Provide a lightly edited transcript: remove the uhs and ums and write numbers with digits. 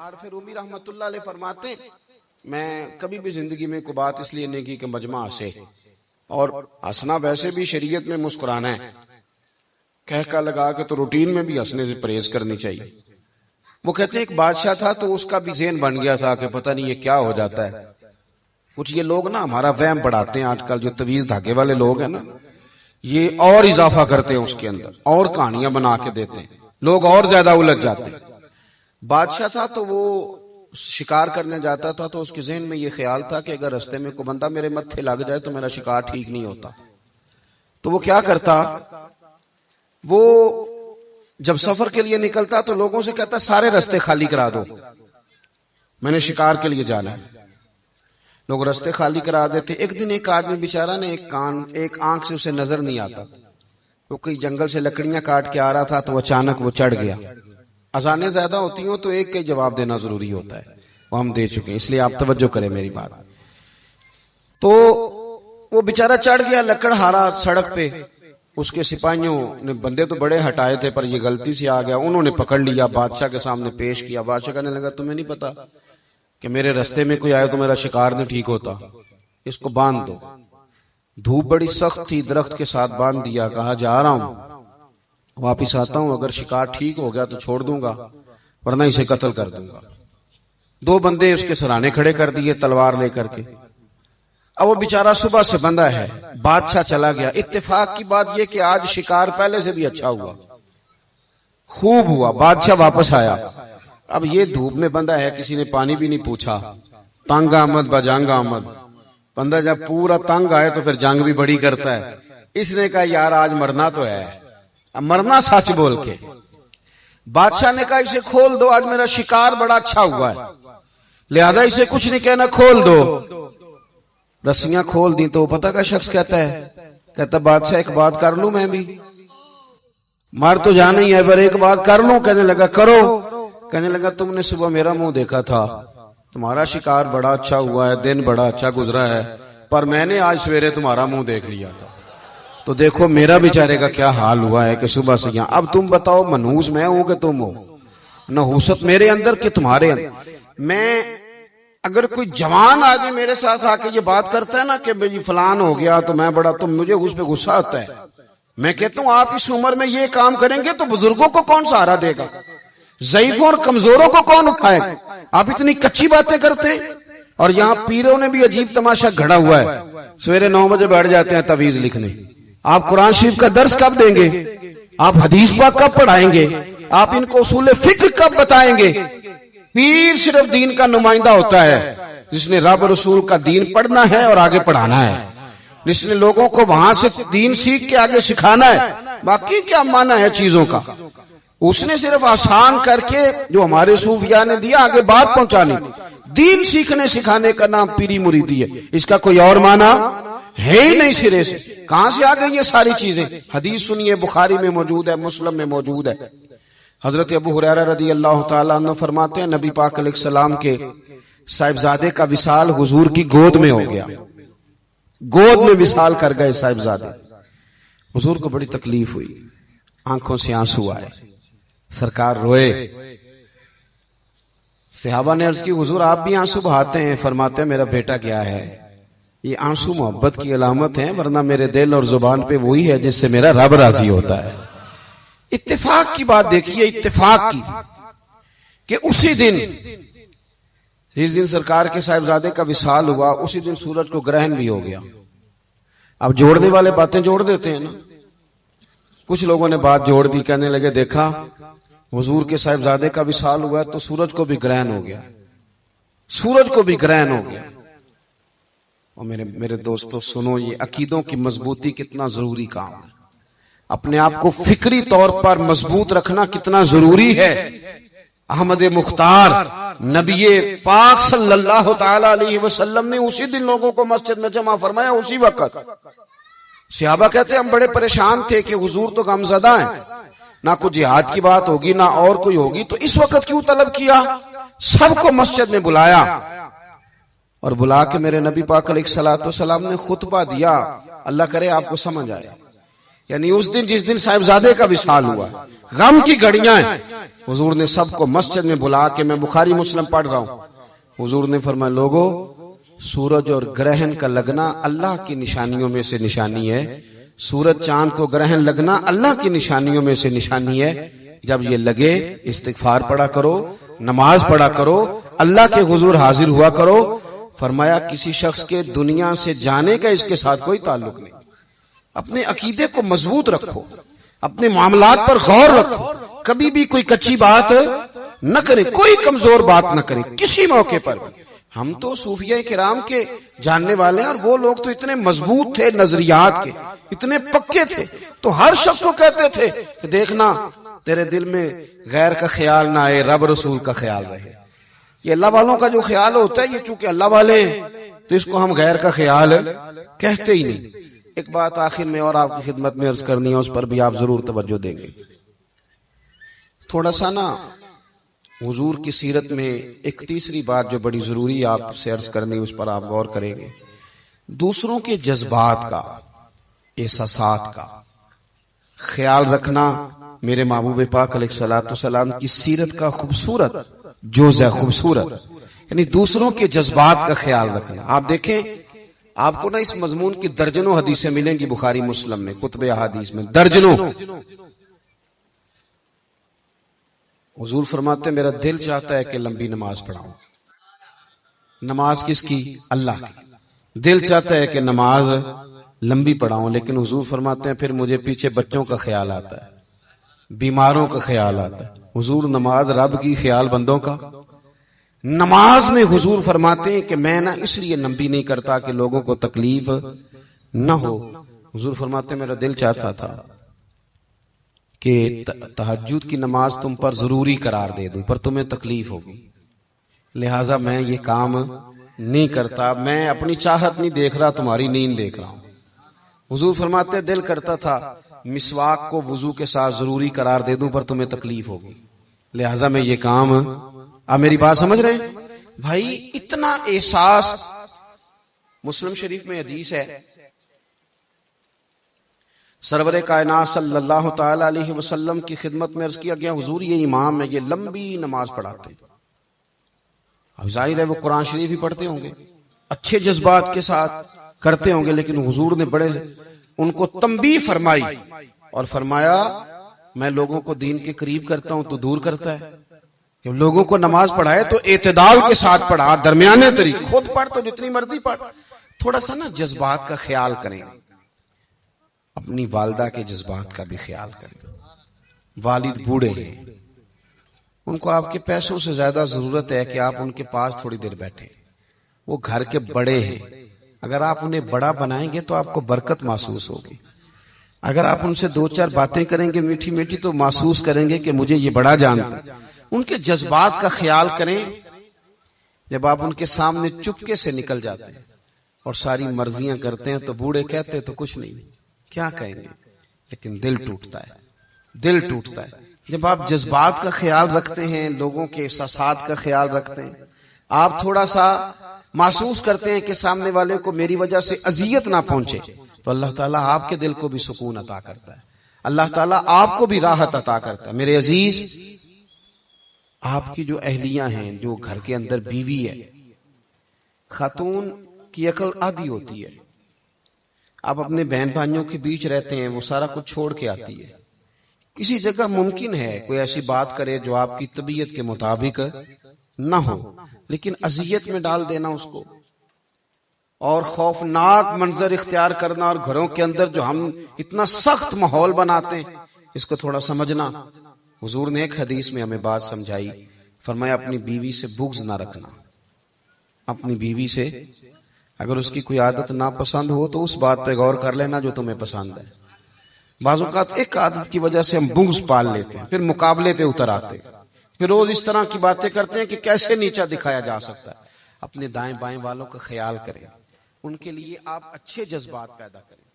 عارف رومی رحمت اللہ علیہ فرماتے ہیں میں کبھی بھی زندگی میں کوئی بات اس لیے نہیں کی کہ مجمع ہنسے، اور ہنسنا ویسے بھی شریعت میں مسکرانا ہے، کہہ کا لگا کے تو روٹین میں بھی ہنسنے سے پرہیز کرنی چاہیے۔ وہ کہتے ہیں ایک بادشاہ تھا تو اس کا بھی ذہن بن گیا تھا کہ پتہ نہیں یہ کیا ہو جاتا ہے۔ کچھ یہ لوگ نا ہمارا وہم بڑھاتے ہیں، آج کل جو طویل دھاگے والے لوگ ہیں نا، یہ اور اضافہ کرتے ہیں اس کے اندر، اور کہانیاں بنا کے دیتے ہیں، لوگ اور زیادہ الجھ جاتے ہیں۔ بادشاہ تھا تو وہ شکار کرنے جاتا تھا تو اس کے ذہن میں یہ خیال تھا کہ اگر رستے میں کوئی بندہ میرے متھے لگ جائے تو میرا شکار ٹھیک نہیں ہوتا۔ تو وہ کیا کرتا، وہ جب سفر کے لیے نکلتا تو لوگوں سے کہتا سارے رستے خالی کرا دو، میں نے شکار کے لیے جانا ہے۔ لوگ رستے خالی کرا دیتے۔ ایک دن ایک آدمی بیچارہ نے ایک آنکھ سے اسے نظر نہیں آتا، وہ کوئی جنگل سے لکڑیاں کاٹ کے آ رہا تھا تو اچانک وہ چڑھ گیا۔ اذانیں زیادہ ہوتی ہوں تو ایک کے جواب دینا ضروری ہوتا ہے، وہ ہم دے چکے ہیں، اس لیے آپ توجہ کریں میری بات۔ تو وہ بیچارہ چڑھ گیا لکڑ ہارا سڑک پہ، اس کے سپاہیوں نے بندے تو بڑے ہٹائے تھے پر یہ غلطی سے آ گیا، انہوں نے پکڑ لیا، بادشاہ کے سامنے پیش کیا۔ بادشاہ کہنے لگا تمہیں نہیں پتا کہ میرے رستے میں کوئی آئے تو میرا شکار نہیں ٹھیک ہوتا، اس کو باندھ دو۔ دھوپ بڑی سخت تھی، درخت کے ساتھ باندھ دیا، کہا جا رہا ہوں واپس آتا ہوں، اگر شکار ٹھیک ہو گیا تو چھوڑ دوں گا ورنہ اسے قتل کر دوں گا۔ دو بندے اس کے سرانے کھڑے کر دیے تلوار لے کر کے۔ اب وہ بیچارہ صبح سے بندہ ہے، بادشاہ چلا گیا۔ اتفاق کی بات یہ کہ آج شکار پہلے سے بھی اچھا ہوا، خوب ہوا۔ بادشاہ واپس آیا، اب یہ دھوپ میں بندہ ہے، کسی نے پانی بھی نہیں پوچھا، تنگ آمد بجنگ آمد، بندہ جب پورا تنگ آئے تو پھر جنگ بھی بڑی کرتا ہے۔ اس نے کہا یار آج مرنا تو ہے، اب مرنا سچ بول کے۔ بادشاہ نے کہا اسے کھول دو، آج میرا شکار بڑا اچھا ہوا ہے، لہذا اسے کچھ نہیں کہنا، کھول دو۔ رسیاں کھول دی تو پتہ کا شخص کہتا ہے، کہتا بادشاہ ایک بات کر لوں میں بھی، مار تو جانا ہی ہے پر ایک بات کر لوں۔ کہنے لگا کرو۔ کہنے لگا تم نے صبح میرا منہ دیکھا تھا، تمہارا شکار بڑا اچھا ہوا ہے، دن بڑا اچھا گزرا ہے، پر میں نے آج سویرے تمہارا منہ دیکھ لیا تھا، تو دیکھو میرا بیچارے کا کیا حال ہوا ہے کہ صبح سے یہاں۔ اب تم بتاؤ منحوس میں ہوں کہ تم ہو، نحوست میرے اندر کہ تمہارے اندر؟ میں اگر کوئی جوان آدمی میرے ساتھ آ کے یہ بات کرتا ہے نا کہ بھئی فلان ہو گیا تو میں بڑا، تو مجھے اس پہ غصہ آتا ہے۔ میں کہتا ہوں آپ اس عمر میں یہ کام کریں گے تو بزرگوں کو کون سہارا دے گا، ضعیفوں اور کمزوروں کو کون اٹھائے گا؟ آپ اتنی کچی باتیں کرتے ہیں۔ اور یہاں پیروں نے بھی عجیب تماشا گھڑا ہوا ہے، سویرے 9 بجے بیٹھ جاتے ہیں تعویذ لکھنے۔ آپ قرآن شریف کا درس کب دیں گے؟ آپ حدیث پاک کب پڑھائیں گے؟ آپ ان کو اصول فکر کب بتائیں گے؟ پیر صرف دین کا نمائندہ ہوتا ہے جس نے رب رسول کا دین پڑھنا ہے اور آگے پڑھانا ہے، جس نے لوگوں کو وہاں سے دین سیکھ کے آگے سکھانا ہے۔ باقی کیا معنی ہے چیزوں کا؟ اس نے صرف آسان کر کے جو ہمارے صوفیاء نے دیا آگے بات پہنچانی۔ دین سیکھنے سکھانے کا نام پیری مریدی ہے، اس کا کوئی اور معنی ہے ہی نہیں سرے سے۔ کہاں سے آ گئی یہ ساری چیزیں؟ حدیث سنیے، بخاری میں موجود ہے، مسلم میں موجود ہے۔ حضرت ابو ہریرہ رضی اللہ تعالیٰ عنہ فرماتے ہیں نبی پاک علیہ السلام کے صاحبزادے کا وصال حضور کی گود میں ہو گیا، گود میں وصال کر گئے صاحبزادے۔ حضور کو بڑی تکلیف ہوئی، آنکھوں سے آنسو آئے، سرکار روئے۔ صحابہ نے عرض کی حضور آپ بھی آنسو بہاتے ہیں؟ فرماتے ہیں میرا بیٹا کیا ہے، یہ آنسو محبت کی علامت ہیں، ورنہ میرے دل اور زبان پہ وہی ہے جس سے میرا رب راضی ہوتا ہے۔ اتفاق کی بات دیکھیے، اتفاق کی کہ اسی دن جس دن سرکار کے صاحبزادے کا وصال ہوا اسی دن سورج کو گرہن بھی ہو گیا۔ اب جوڑنے والے باتیں جوڑ دیتے ہیں نا، کچھ لوگوں نے بات جوڑ دی، کہنے لگے دیکھا حضور کے صاحبزادے کا وصال ہوا تو سورج کو بھی گرہن ہو گیا، سورج کو بھی گرہن ہو گیا۔ اور میرے دوستو سنو، یہ عقیدوں کی مضبوطی کتنا ضروری کام ہے، اپنے آپ کو فکری طور پر مضبوط رکھنا کتنا ضروری ہے۔ احمد مختار نبی پاک صلی اللہ تعالی علیہ وسلم نے اسی دن لوگوں کو مسجد میں جمع فرمایا، اسی وقت۔ صحابہ کہتے ہیں ہم بڑے پریشان تھے کہ حضور تو غمزدہ ہیں، نہ کوئی جہاد کی بات ہوگی نہ اور کوئی ہوگی، تو اس وقت کیوں طلب کیا؟ سب کو مسجد میں بلایا اور بلا کے میرے نبی پاک علیہ الصلوۃ والسلام نے خطبہ دیا، اللہ کرے آپ کو سمجھ آئے۔ یعنی اس دن جس دن صاحبزادے کا وصال ہوا، غم کی گھڑیاں ہیں، حضور نے سب کو مسجد میں بلا کے، میں بخاری مسلم پڑھ رہا ہوں، حضور نے فرمایا لوگو سورج اور گرہن کا لگنا اللہ کی نشانیوں میں سے نشانی ہے، سورج چاند کو گرہن لگنا اللہ کی نشانیوں میں سے نشانی ہے، جب یہ لگے استغفار پڑھا کرو، نماز پڑھا کرو، اللہ کے حضور حاضر ہوا کرو۔ فرمایا کسی شخص کے دنیا سے جانے کا اس کے ساتھ کوئی تعلق نہیں، اپنے عقیدے کو مضبوط رکھو، اپنے معاملات پر غور رکھو، کبھی بھی کوئی کچی بات نہ کرے، کوئی کمزور بات نہ کرے کسی موقع پر بھی۔ ہم تو صوفیہ کرام کے جاننے والے ہیں، اور وہ لوگ تو اتنے مضبوط تھے نظریات کے، اتنے پکے تھے، تو ہر شخص کو کہتے تھے کہ دیکھنا تیرے دل میں غیر کا خیال نہ آئے، رب رسول کا خیال رہے۔ یہ اللہ والوں کا جو خیال ہوتا ہے، یہ چونکہ اللہ والے ہیں تو اس کو ہم غیر کا خیال کہتے ہی نہیں۔ ایک بات آخر میں اور آپ کی خدمت میں عرض کرنی ہے، اس پر بھی آپ ضرور توجہ دیں گے۔ تھوڑا سا نا حضور کی سیرت میں ایک تیسری بات جو بڑی ضروری آپ سے عرض کرنی، اس پر آپ غور کریں گے۔ دوسروں کے جذبات کا، احساسات کا خیال رکھنا میرے محبوب پاک علیہ الصلوۃ والسلام کی سیرت کا خوبصورت جز ہے، خوبصورت، یعنی دوسروں کے جذبات کا خیال رکھنا۔ آپ دیکھیں، آپ کو نا اس مضمون کی درجنوں حدیثیں ملیں گی بخاری مسلم میں، کتب احادیث میں درجنوں۔ حضور فرماتے ہیں میرا دل چاہتا ہے کہ لمبی نماز پڑھاؤں۔ نماز کس کی؟ اللہ کی۔ دل چاہتا ہے کہ نماز لمبی پڑھاؤں، لیکن حضور فرماتے ہیں پھر مجھے پیچھے بچوں کا خیال آتا ہے، بیماروں کا خیال آتا ہے۔ حضور نماز رب کی، خیال بندوں کا۔ نماز میں حضور فرماتے ہیں کہ میں نا اس لیے لمبی نہیں کرتا کہ لوگوں کو تکلیف نہ ہو۔ حضور فرماتے ہیں میرا دل چاہتا تھا کہ تہجد کی نماز تم پر ضروری قرار دے دوں، پر تمہیں تکلیف ہوگی، لہٰذا میں یہ کام نہیں کرتا، میں اپنی چاہت نہیں دیکھ رہا، تمہاری نیند دیکھ رہا ہوں۔ حضور فرماتے دل کرتا تھا مسواک کو وضو کے ساتھ ضروری قرار دے دوں، پر تمہیں تکلیف ہوگی، لہٰذا میں یہ کام۔ آپ میری بات سمجھ رہے ہیں بھائی؟ اتنا احساس۔ مسلم شریف میں حدیث ہے، سرور کائنات صلی اللہ تعالی علیہ وسلم کی خدمت میں عرض کیا گیا حضور یہ امام ہے، یہ لمبی نماز پڑھاتے ہیں۔ اب ظاہر ہے وہ قرآن شریف ہی پڑھتے ہوں گے، اچھے جذبات کے ساتھ کرتے ہوں گے، لیکن حضور نے بڑے ان کو تنبیہ فرمائی اور فرمایا میں لوگوں کو دین کے قریب کرتا ہوں تو دور کرتا ہے۔ جب لوگوں کو نماز پڑھائے تو اعتدال کے ساتھ پڑھا، درمیانے طریقے، خود پڑھ تو جتنی مرضی پڑھ، تھوڑا سا نا جذبات کا خیال کریں، اپنی والدہ کے جذبات کا بھی خیال کریں۔ والد بوڑھے ہیں، ان کو آپ کے پیسوں سے زیادہ ضرورت ہے کہ آپ ان کے پاس تھوڑی دیر بیٹھیں، وہ گھر کے بڑے ہیں، اگر آپ انہیں بڑا بنائیں گے تو آپ کو برکت محسوس ہوگی، اگر آپ ان سے دو چار باتیں کریں گے میٹھی میٹھی تو محسوس کریں گے کہ مجھے یہ بڑا جانتا ہے۔ ان کے جذبات کا خیال کریں۔ جب آپ ان کے سامنے چپکے سے نکل جاتے ہیں اور ساری مرضیاں کرتے ہیں تو بوڑھے کہتے تو کچھ نہیں، کیا کہیں گے، لیکن دل ٹوٹتا ہے، دل ٹوٹتا ہے۔ جب آپ جذبات کا خیال رکھتے ہیں، لوگوں کے احساسات کا خیال رکھتے ہیں، آپ تھوڑا سا محسوس کرتے ہیں کہ سامنے والے کو میری وجہ سے اذیت نہ پہنچے، تو اللہ تعالیٰ آپ کے دل کو بھی سکون عطا کرتا ہے، اللہ تعالیٰ آپ کو بھی راحت عطا کرتا ہے۔ میرے عزیز، آپ کی جو اہلیاں ہیں، جو گھر کے اندر بیوی ہے، خاتون کی عقل آدھی ہوتی ہے، آپ اپنے بہن بھائیوں کے بیچ رہتے ہیں، وہ سارا کچھ چھوڑ کے آتی ہے، کسی جگہ ممکن ہے کوئی ایسی بات کرے جو آپ کی طبیعت کے مطابق نہ ہو، لیکن اذیت میں ڈال دینا اس کو، اور خوفناک منظر اختیار کرنا، اور گھروں کے اندر جو ہم اتنا سخت ماحول بناتے ہیں، اس کو تھوڑا سمجھنا۔ حضور نے ایک حدیث میں ہمیں بات سمجھائی، فرمایا اپنی بیوی سے بغض نہ رکھنا، اپنی بیوی سے اگر اس کی کوئی عادت ناپسند ہو تو اس بات پہ غور کر لینا جو تمہیں پسند ہے۔ بعض اوقات ایک عادت کی وجہ سے ہم بغض پال لیتے ہیں، پھر مقابلے پہ اتر آتے ہیں، پھر روز اس طرح کی باتیں کرتے ہیں کہ کیسے نیچا دکھایا جا سکتا ہے۔ اپنے دائیں بائیں والوں کا خیال کریں، ان کے لیے آپ اچھے جذبات پیدا کریں۔